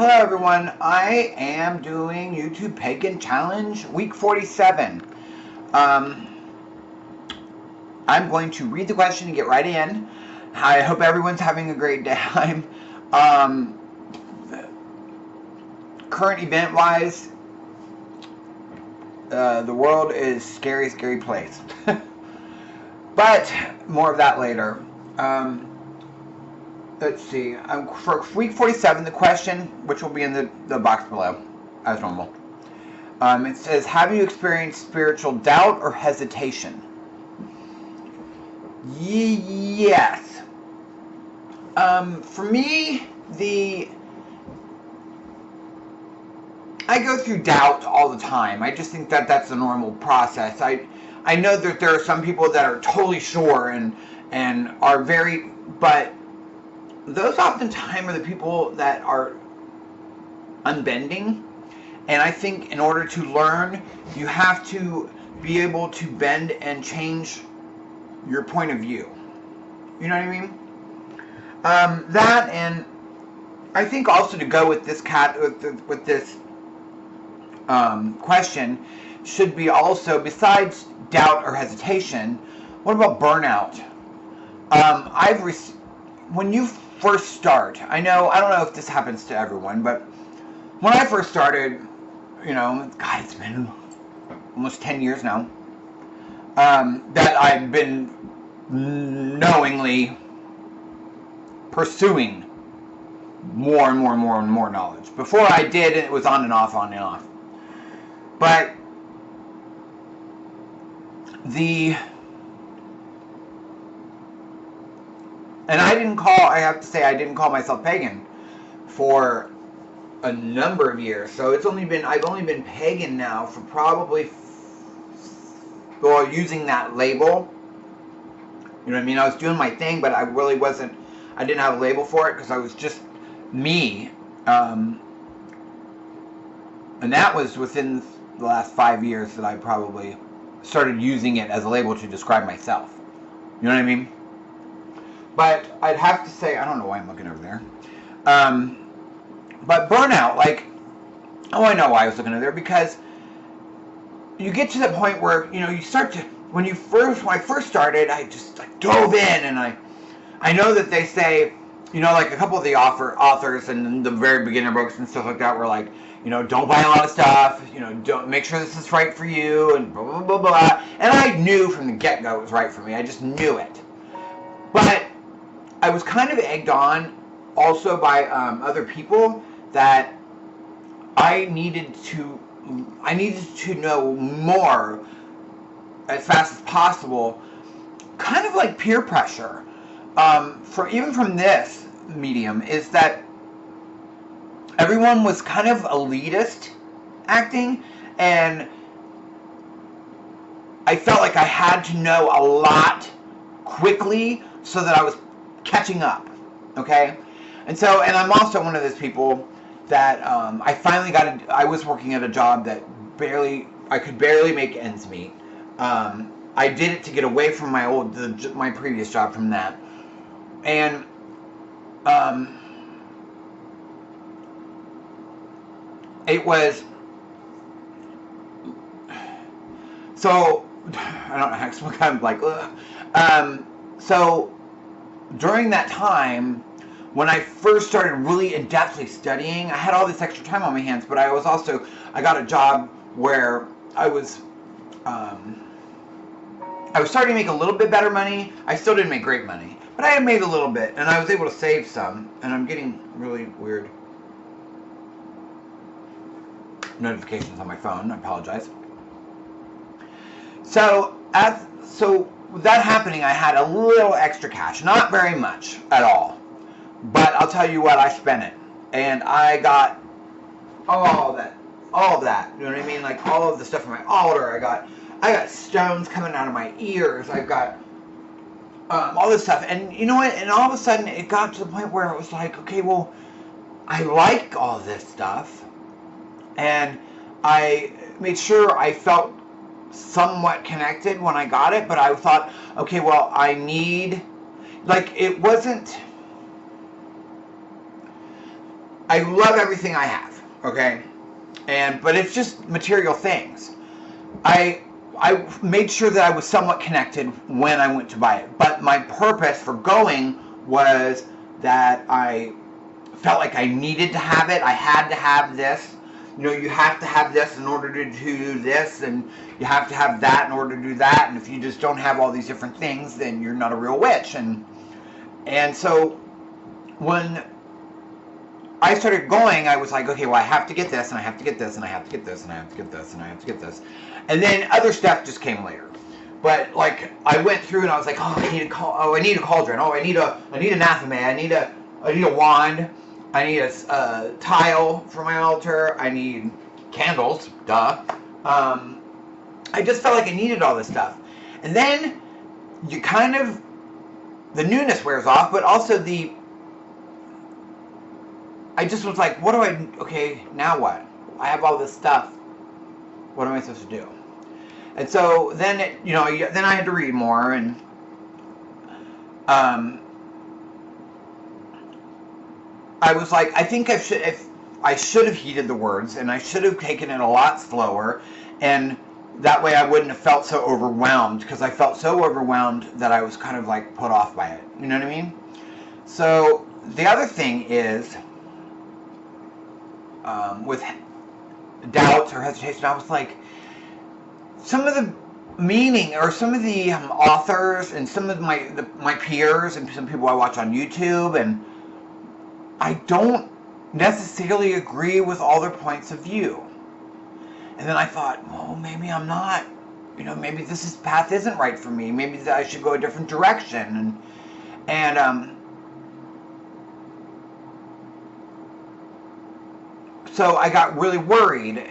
Hello everyone, I am doing YouTube Pagan Challenge week 47. I'm going to read the question and get right in. I hope everyone's having a great time. Current event wise, the world is scary, scary place. But more of that later. Let's see, for week 47, the question, which will be in the box below, as normal. It says, have you experienced spiritual doubt or hesitation? Yes. For me, I go through doubt all the time. I just think that that's a normal process. I know that there are some people that are totally sure and are very, but those oftentimes are the people that are unbending. And I think in order to learn, you have to be able to bend and change your point of view. You know what I mean? That, and I think also to go with this question should be also, besides doubt or hesitation, what about burnout? When you first start, I don't know if this happens to everyone, but when I first started, God, it's been almost 10 years now, that I've been knowingly pursuing more and more and more and more knowledge. Before I did, it was on and off, on and off. But and I have to say, I didn't call myself pagan for a number of years. So I've only been pagan now for probably, using that label. You know what I mean? I was doing my thing, but I didn't have a label for it because I was just me. And that was within the last 5 years that I probably started using it as a label to describe myself. You know what I mean? But I'd have to say, I don't know why I'm looking over there. But burnout, I know why I was looking over there, because you get to the point where, you start to, when I first started, I just dove in, and I know that they say, a couple of the authors and the very beginner books and stuff like that were like, don't buy a lot of stuff, don't make sure this is right for you, and blah, blah, blah, blah. And I knew from the get-go it was right for me. I just knew it. But I was kind of egged on also by other people that I needed to know more as fast as possible, kind of like peer pressure. Even from this medium, is that everyone was kind of elitist acting, and I felt like I had to know a lot quickly so that I was catching up, okay? And I'm also one of those people that I was working at a job that I could barely make ends meet. I did it to get away from my previous job from that. And it was, so, I don't know, it's kind of like, ugh. So during that time, when I first started really in-depthly studying, I had all this extra time on my hands, but I got a job where I was starting to make a little bit better money. I still didn't make great money, but I had made a little bit, and I was able to save some, and I'm getting really weird notifications on my phone. I apologize. So with that happening, I had a little extra cash, not very much at all, but I'll tell you what, I spent it, and I got all of that, you know what I mean, like all of the stuff from my altar. I got stones coming out of my ears. I've got all this stuff, and you know what, and all of a sudden it got to the point where it was like, okay, well, I like all this stuff, and I made sure I felt somewhat connected when I got it, but I thought, okay, well, I need, it wasn't, I love everything I have, okay? But it's just material things. I made sure that I was somewhat connected when I went to buy it. But my purpose for going was that I felt like I needed to have it. I had to have this. You know, you have to have this in order to do this, and you have to have that in order to do that. And if you just don't have all these different things, then you're not a real witch. And so when I started going, I was like, okay, well, I have to get this, and I have to get this, and I have to get this, and I have to get this, and I have to get this. And then other stuff just came later. But like, I went through and I was like, oh, I need a cauldron. Oh, I need an anathema. I need a wand. I need a tile for my altar. I need candles. Duh. I just felt like I needed all this stuff. And then you kind of, the newness wears off, but also I just was like, okay, now what? I have all this stuff. What am I supposed to do? And so then then I had to read more, and I was like, I think I should have heeded the words, and I should have taken it a lot slower, and that way I wouldn't have felt so overwhelmed, because I felt so overwhelmed that I was kind of like put off by it. You know what I mean? So the other thing is, with doubts or hesitation, I was like, some of the meaning, or some of the authors and some of my peers and some people I watch on YouTube, and I don't necessarily agree with all their points of view. And then I thought, well, maybe I'm not, maybe this path isn't right for me. Maybe I should go a different direction. And so I got really worried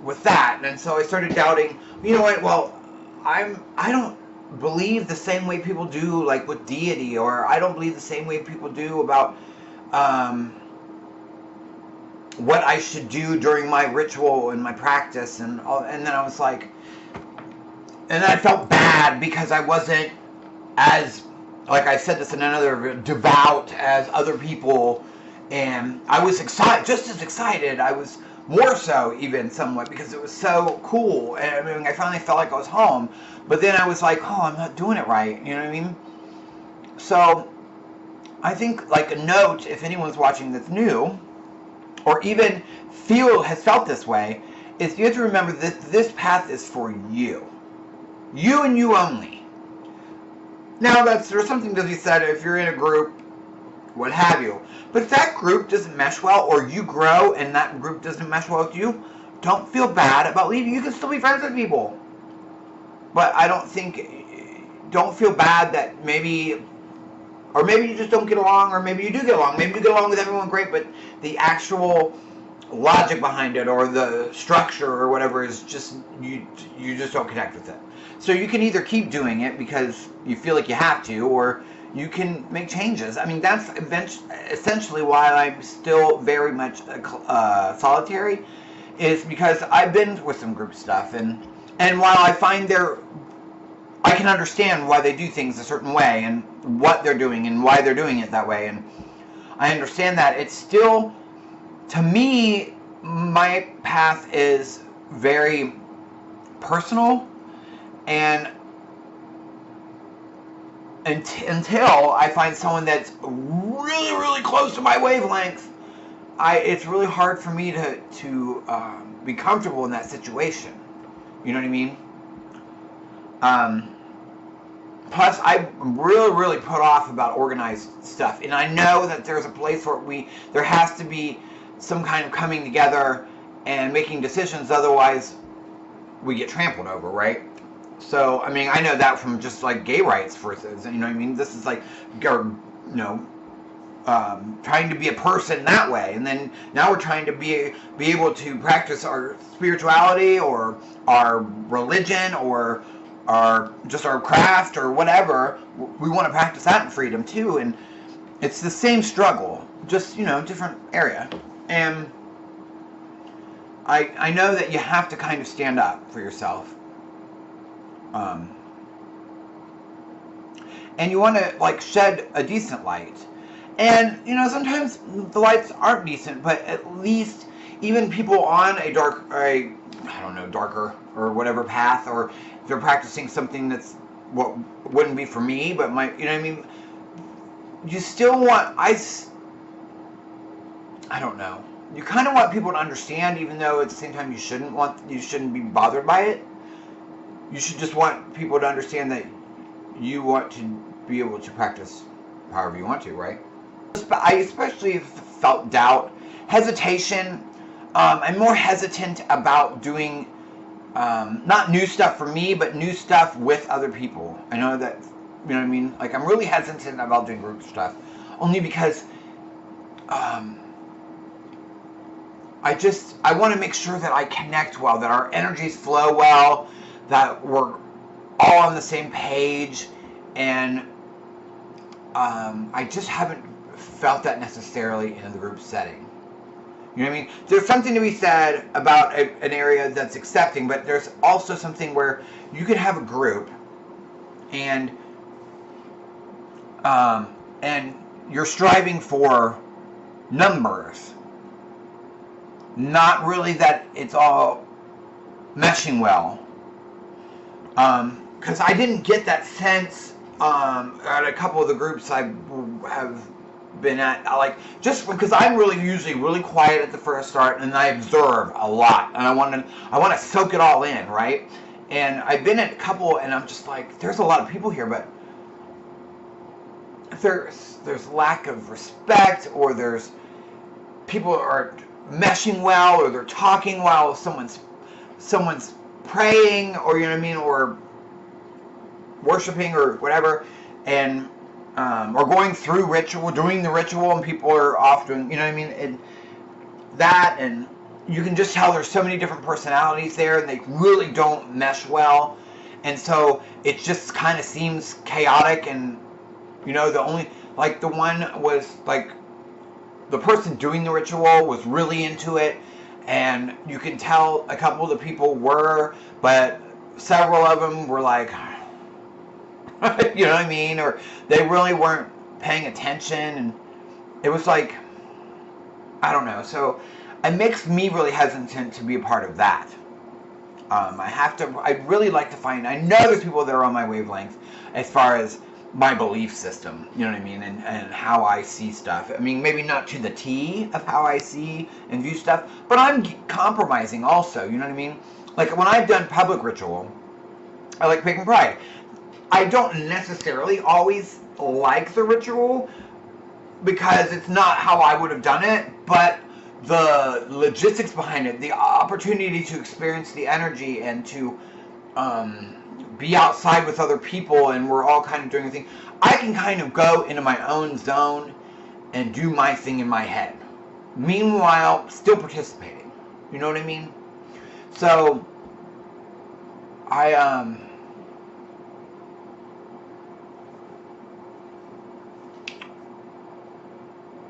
with that, and so I started doubting. You know what? Well, I don't believe the same way people do, like with deity, or I don't believe the same way people do about what I should do during my ritual and my practice, and then I was like, and I felt bad because I wasn't as, like I said this in another, devout as other people. And I was excited, just as excited. I was more so, even somewhat, because it was so cool. And I mean, I finally felt like I was home. But then I was like, oh, I'm not doing it right. You know what I mean? So I think, like, a note, if anyone's watching that's new, or even has felt this way, is you have to remember that this path is for you. You and you only. Now, there's something to be said if you're in a group, what have you. But if that group doesn't mesh well, or you grow and that group doesn't mesh well with you, don't feel bad about leaving. You can still be friends with people. But don't feel bad that maybe you just don't get along, or maybe you do get along. Maybe you get along with everyone great, but the actual logic behind it, or the structure, or whatever, is just, you just don't connect with it. So you can either keep doing it because you feel like you have to, or you can make changes. I mean, that's essentially why I'm still very much solitary, is because I've been with some group stuff, and while I find I can understand why they do things a certain way, and what they're doing, and why they're doing it that way, and I understand that, it's still, to me, my path is very personal, and until I find someone that's really, really close to my wavelength, it's really hard for me to be comfortable in that situation. You know what I mean? Plus, I'm really, really put off about organized stuff, and I know that there's a place where there has to be some kind of coming together and making decisions, otherwise we get trampled over, right? So, I mean, I know that from just, like, gay rights, for instance, you know what I mean? This is, like, trying to be a person that way, and then now we're trying to be able to practice our spirituality, or our religion, or our craft, or whatever. We want to practice that in freedom, too, and it's the same struggle, just, different area. And I know that you have to kind of stand up for yourself. And you want to, like, shed a decent light. And, you know, sometimes the lights aren't decent, but at least even people on a darker or whatever path, or if they're practicing something that's what wouldn't be for me, but might, you know what I mean? You still want, I don't know. You kind of want people to understand, even though at the same time you shouldn't be bothered by it. You should just want people to understand that you want to be able to practice however you want to, right? I especially felt doubt, hesitation. I'm more hesitant about doing not new stuff for me, but new stuff with other people. I know that, you know what I mean? Like, I'm really hesitant about doing group stuff, only because I want to make sure that I connect well, that our energies flow well, that we're all on the same page, and I just haven't felt that necessarily in the group setting. You know what I mean? There's something to be said about an area that's accepting, but there's also something where you can have a group and you're striving for numbers, not really that it's all meshing well. Because I didn't get that sense at a couple of the groups I have been at, like, just because I'm usually really quiet at the first start, and I observe a lot, and I want to soak it all in, right? And I've been at a couple, and I'm just like, there's a lot of people here, but there's lack of respect, or there's people are meshing well, or they're talking while someone's praying, or, you know what I mean, or worshiping or whatever, and or going through ritual, doing the ritual, and people are off doing, you know what I mean, and that, and you can just tell there's so many different personalities there, and they really don't mesh well, and so it just kind of seems chaotic. And, you know, the one was like, the person doing the ritual was really into it, and you can tell a couple of the people were, but several of them were like, you know what I mean, or they really weren't paying attention, and it was like, I don't know. So it makes me really hesitant to be a part of that. I'd really like to find, I know there's people that are on my wavelength as far as my belief system, you know what I mean, and how I see stuff. I mean, maybe not to the T of how I see and view stuff, but I'm compromising also, you know what I mean? Like, when I've done public ritual, I like Pagan Pride. I don't necessarily always like the ritual because it's not how I would have done it, but the logistics behind it, the opportunity to experience the energy and to be outside with other people, and we're all kind of doing a thing. I can kind of go into my own zone and do my thing in my head. Meanwhile, still participating. You know what I mean? So,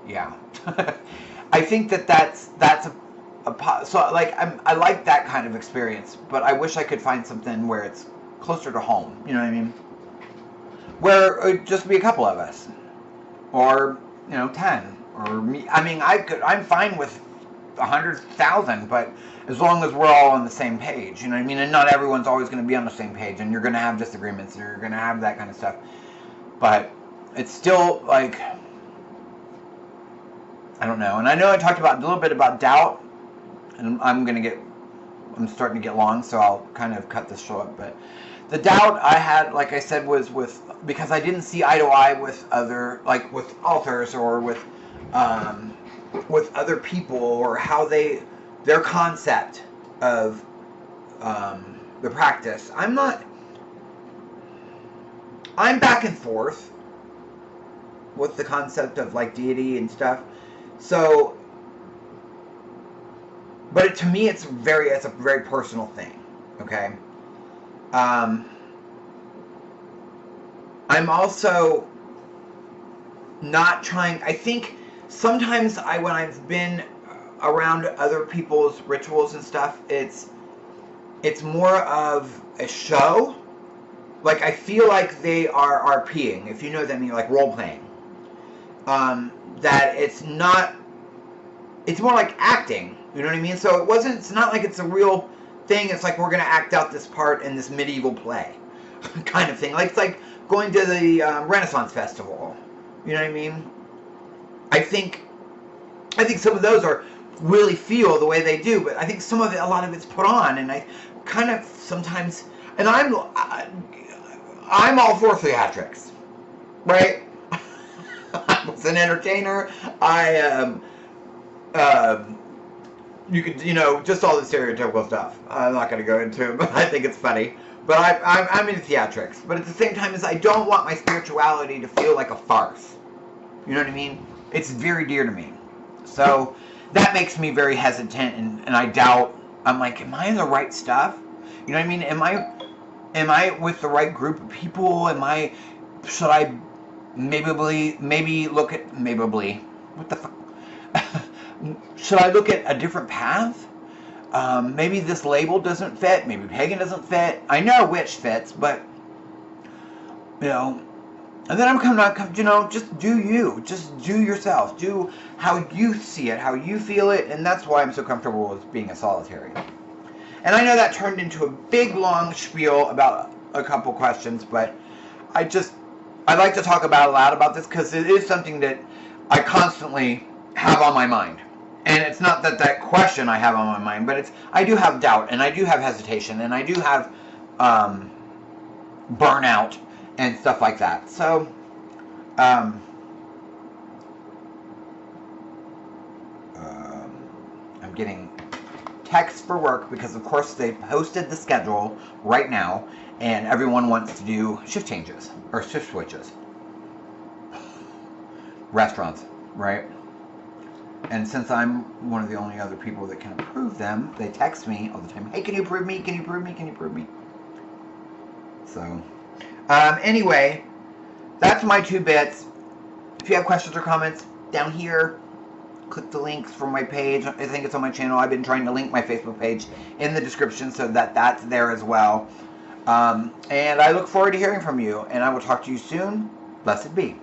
yeah. I think that's so, like, I like that kind of experience, but I wish I could find something where it's closer to home, you know what I mean? Where it would just be a couple of us, or, you know, 10, or me. I mean, I'm fine with 100,000, but as long as we're all on the same page, you know what I mean? And not everyone's always going to be on the same page, and you're going to have disagreements, and you're going to have that kind of stuff. But it's still, like, I don't know. And I know I talked about a little bit about doubt, and I'm starting to get long, so I'll kind of cut this short. But the doubt I had, like I said, was because I didn't see eye to eye with other, like with authors, or with other people, or how their concept of the practice. I'm back and forth with the concept of, like, deity and stuff. So, but to me, it's a very personal thing. Okay. I'm also not trying. I think sometimes when I've been around other people's rituals and stuff, it's more of a show. Like, I feel like they are RPing, if you know what I mean, like role playing. that it's not, it's more like acting, you know what I mean? So it's not like it's a real thing. It's like we're going to act out this part in this medieval play kind of thing. Like, it's like going to the Renaissance Festival, you know what I mean? I think some of those are really feel the way they do, but I think some of it, a lot of it's put on, and I kind of sometimes, and I'm all for theatrics, right? I was an entertainer. You could, just all the stereotypical stuff. I'm not going to go into it, but I think it's funny. But I'm into theatrics. But at the same time, I don't want my spirituality to feel like a farce. You know what I mean? It's very dear to me. So that makes me very hesitant, and I doubt. I'm like, am I in the right stuff? You know what I mean? Am I with the right group of people? Should I maybe look at, what the fuck? Should I look at a different path? Maybe this label doesn't fit. Maybe Pagan doesn't fit. I know which fits, but, and then I'm coming out, just do you. Just do yourself. Do how you see it, how you feel it, and that's why I'm so comfortable with being a solitary. And I know that turned into a big, long spiel about a couple questions, but I like to talk about a lot about this because it is something that I constantly have on my mind. And it's not that question I have on my mind, but I do have doubt, and I do have hesitation, and I do have burnout and stuff like that. So, I'm getting texts for work because, of course, they posted the schedule right now, and everyone wants to do shift changes or shift switches. Restaurants, right? And since I'm one of the only other people that can approve them, they text me all the time, hey, can you approve me? Can you approve me? Can you approve me? So, anyway, that's my 2 bits. If you have questions or comments, down here, click the links from my page. I think it's on my channel. I've been trying to link my Facebook page in the description so that that's there as well. And I look forward to hearing from you, and I will talk to you soon. Blessed be.